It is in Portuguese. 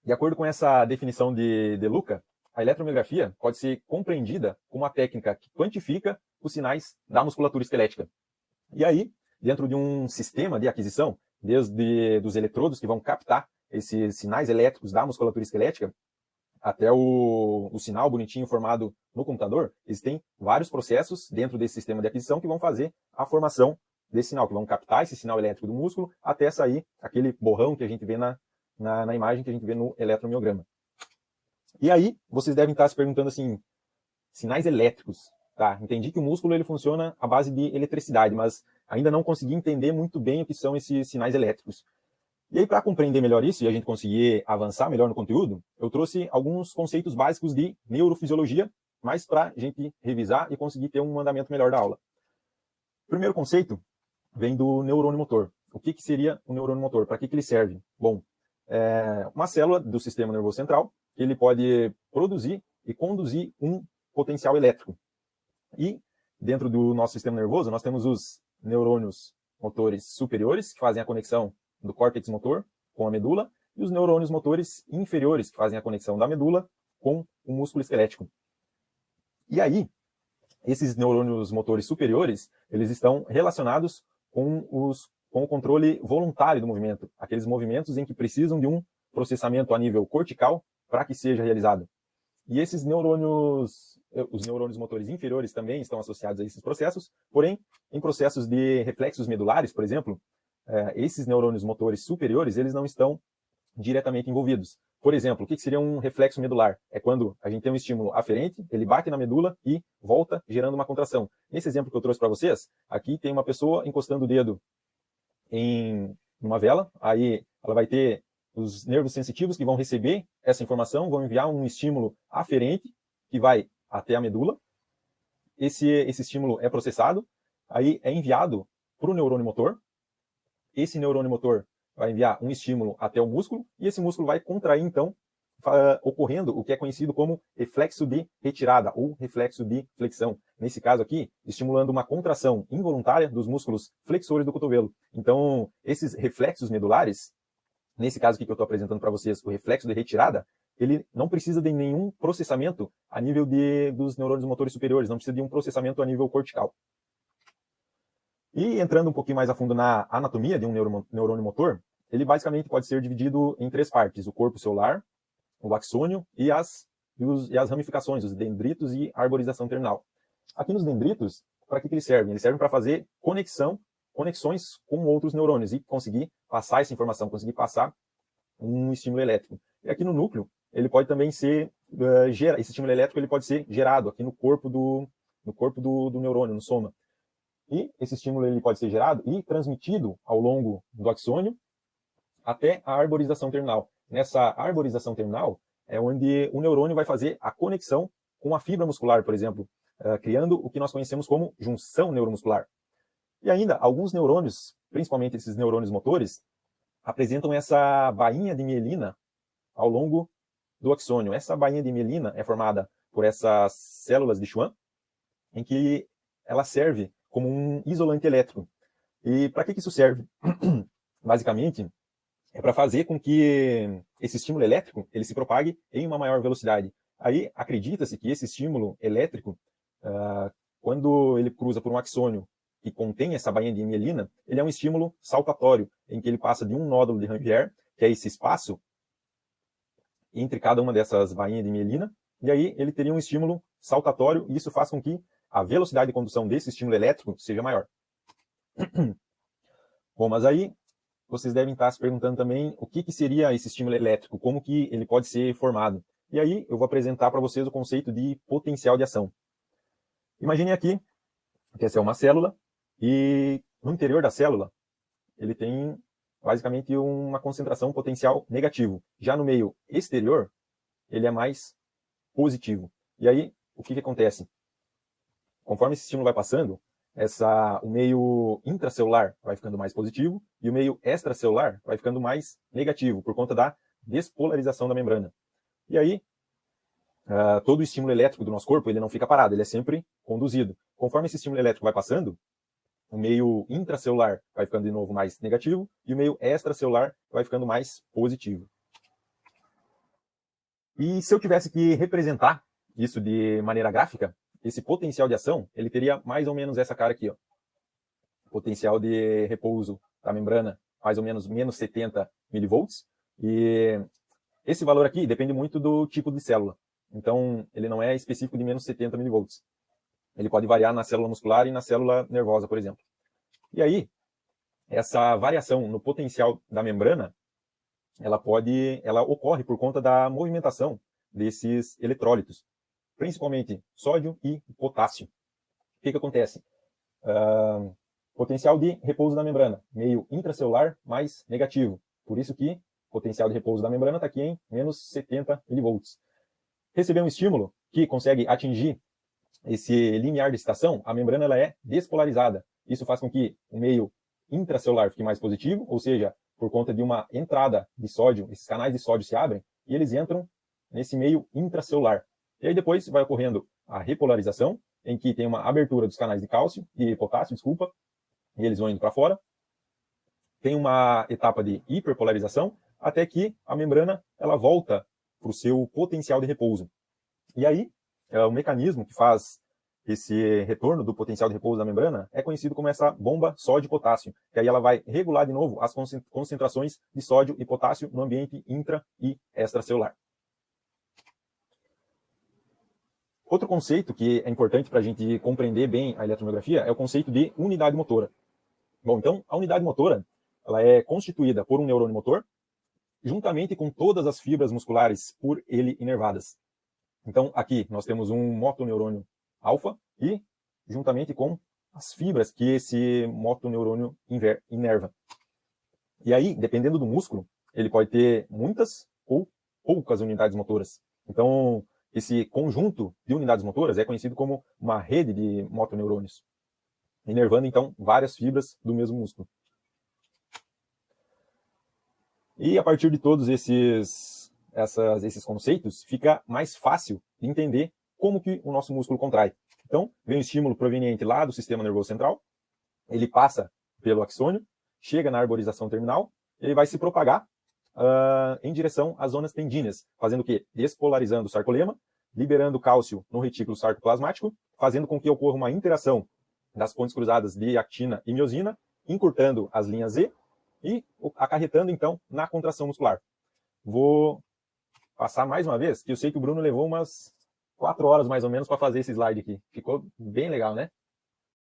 De acordo com essa definição de Luca, a eletromiografia pode ser compreendida como uma técnica que quantifica os sinais da musculatura esquelética. E aí, dentro de um sistema de aquisição, desde os eletrodos que vão captar esses sinais elétricos da musculatura esquelética, até o sinal bonitinho formado no computador, existem vários processos dentro desse sistema de aquisição que vão fazer a formação desse sinal, que vão captar esse sinal elétrico do músculo até sair aquele borrão que a gente vê na imagem que a gente vê no eletromiograma. E aí, vocês devem estar se perguntando assim, sinais elétricos. Tá, entendi que o músculo ele funciona à base de eletricidade, mas ainda não consegui entender muito bem o que são esses sinais elétricos. E aí, para compreender melhor isso e a gente conseguir avançar melhor no conteúdo, eu trouxe alguns conceitos básicos de neurofisiologia, mais para a gente revisar e conseguir ter um andamento melhor da aula. O primeiro conceito vem do neurônio motor. O que seria o neurônio motor? Para que ele serve? Bom, é uma célula do sistema nervoso central, que ele pode produzir e conduzir um potencial elétrico. E dentro do nosso sistema nervoso, nós temos os neurônios motores superiores, que fazem a conexão do córtex motor com a medula, e os neurônios motores inferiores, que fazem a conexão da medula com o músculo esquelético. E aí, esses neurônios motores superiores, eles estão relacionados com o controle voluntário do movimento, aqueles movimentos em que precisam de um processamento a nível cortical para que seja realizado. E esses neurônios, os neurônios motores inferiores também estão associados a esses processos, porém, em processos de reflexos medulares, por exemplo, esses neurônios motores superiores, eles não estão diretamente envolvidos. Por exemplo, o que seria um reflexo medular? É quando a gente tem um estímulo aferente, ele bate na medula e volta gerando uma contração. Nesse exemplo que eu trouxe para vocês, aqui tem uma pessoa encostando o dedo em uma vela, aí ela vai ter os nervos sensitivos que vão receber essa informação, vão enviar um estímulo aferente que vai até a medula. Esse estímulo é processado, aí é enviado para o neurônio motor. Esse neurônio motor vai enviar um estímulo até o músculo e esse músculo vai contrair, então, ocorrendo o que é conhecido como reflexo de retirada ou reflexo de flexão. Nesse caso aqui, estimulando uma contração involuntária dos músculos flexores do cotovelo. Então, esses reflexos medulares, nesse caso aqui que eu estou apresentando para vocês, o reflexo de retirada, ele não precisa de nenhum processamento a nível dos neurônios motores superiores, não precisa de um processamento a nível cortical. E entrando um pouquinho mais a fundo na anatomia de um neurônio motor, ele basicamente pode ser dividido em três partes: o corpo celular, o axônio e as ramificações, os dendritos e a arborização terminal. Aqui nos dendritos, para que eles servem? Eles servem para fazer conexões com outros neurônios e conseguir passar essa informação, conseguir passar um estímulo elétrico. E aqui no núcleo, ele pode também ser esse estímulo elétrico ele pode ser gerado aqui no corpo do neurônio, no soma. E esse estímulo ele pode ser gerado e transmitido ao longo do axônio até a arborização terminal. Nessa arborização terminal é onde o neurônio vai fazer a conexão com a fibra muscular, por exemplo, criando o que nós conhecemos como junção neuromuscular. E ainda, alguns neurônios, principalmente esses neurônios motores, apresentam essa bainha de mielina ao longo do axônio. Essa bainha de mielina é formada por essas células de Schwann, em que ela serve como um isolante elétrico. E para que isso serve? Basicamente, é para fazer com que esse estímulo elétrico ele se propague em uma maior velocidade. Aí, acredita-se que esse estímulo elétrico, quando ele cruza por um axônio que contém essa bainha de mielina, ele é um estímulo saltatório, em que ele passa de um nódulo de Ranvier, que é esse espaço entre cada uma dessas bainhas de mielina, e aí ele teria um estímulo saltatório, e isso faz com que a velocidade de condução desse estímulo elétrico seja maior. Bom, mas aí vocês devem estar se perguntando também o que seria esse estímulo elétrico, como que ele pode ser formado. E aí eu vou apresentar para vocês o conceito de potencial de ação. Imaginem aqui que essa é uma célula, e no interior da célula ele tem basicamente uma concentração potencial negativo. Já no meio exterior, ele é mais positivo. E aí, o que acontece? Conforme esse estímulo vai passando, o meio intracelular vai ficando mais positivo e o meio extracelular vai ficando mais negativo, por conta da despolarização da membrana. E aí, todo o estímulo elétrico do nosso corpo ele não fica parado, ele é sempre conduzido. Conforme esse estímulo elétrico vai passando, o meio intracelular vai ficando de novo mais negativo e o meio extracelular vai ficando mais positivo. E se eu tivesse que representar isso de maneira gráfica, esse potencial de ação, ele teria mais ou menos essa cara aqui, ó. Potencial de repouso da membrana, mais ou menos menos 70 milivolts. E esse valor aqui depende muito do tipo de célula. Então, ele não é específico de menos 70 milivolts. Ele pode variar na célula muscular e na célula nervosa, por exemplo. E aí, essa variação no potencial da membrana, ela ocorre por conta da movimentação desses eletrólitos, principalmente sódio e potássio. O que acontece? Potencial de repouso da membrana, meio intracelular mais negativo. Por isso que o potencial de repouso da membrana está aqui em menos 70 milivolts. Receber um estímulo que consegue atingir esse limiar de excitação, a membrana ela é despolarizada. Isso faz com que o meio intracelular fique mais positivo, ou seja, por conta de uma entrada de sódio, esses canais de sódio se abrem e eles entram nesse meio intracelular. E aí depois vai ocorrendo a repolarização, em que tem uma abertura dos canais de cálcio e potássio, desculpa, e eles vão indo para fora. Tem uma etapa de hiperpolarização, até que a membrana ela volta para o seu potencial de repouso. E aí, o mecanismo que faz esse retorno do potencial de repouso da membrana é conhecido como essa bomba sódio-potássio, que aí ela vai regular de novo as concentrações de sódio e potássio no ambiente intra e extracelular. Outro conceito que é importante para a gente compreender bem a eletromiografia é o conceito de unidade motora. Bom, então, a unidade motora ela é constituída por um neurônio motor, juntamente com todas as fibras musculares por ele inervadas. Então, aqui nós temos um motoneurônio alfa e juntamente com as fibras que esse motoneurônio inerva. E aí, dependendo do músculo, ele pode ter muitas ou poucas unidades motoras. Então, esse conjunto de unidades motoras é conhecido como uma rede de motoneurônios, inervando, então, várias fibras do mesmo músculo. E a partir de todos esses conceitos, fica mais fácil de entender como que o nosso músculo contrai. Então, vem um estímulo proveniente lá do sistema nervoso central, ele passa pelo axônio, chega na arborização terminal, ele vai se propagar em direção às zonas tendíneas, fazendo o quê? Despolarizando o sarcolema, liberando cálcio no retículo sarcoplasmático, fazendo com que ocorra uma interação das pontes cruzadas de actina e miosina, encurtando as linhas Z e acarretando, então, na contração muscular. Vou passar mais uma vez, que eu sei que o Bruno levou umas 4 horas, mais ou menos, para fazer esse slide aqui. Ficou bem legal, né?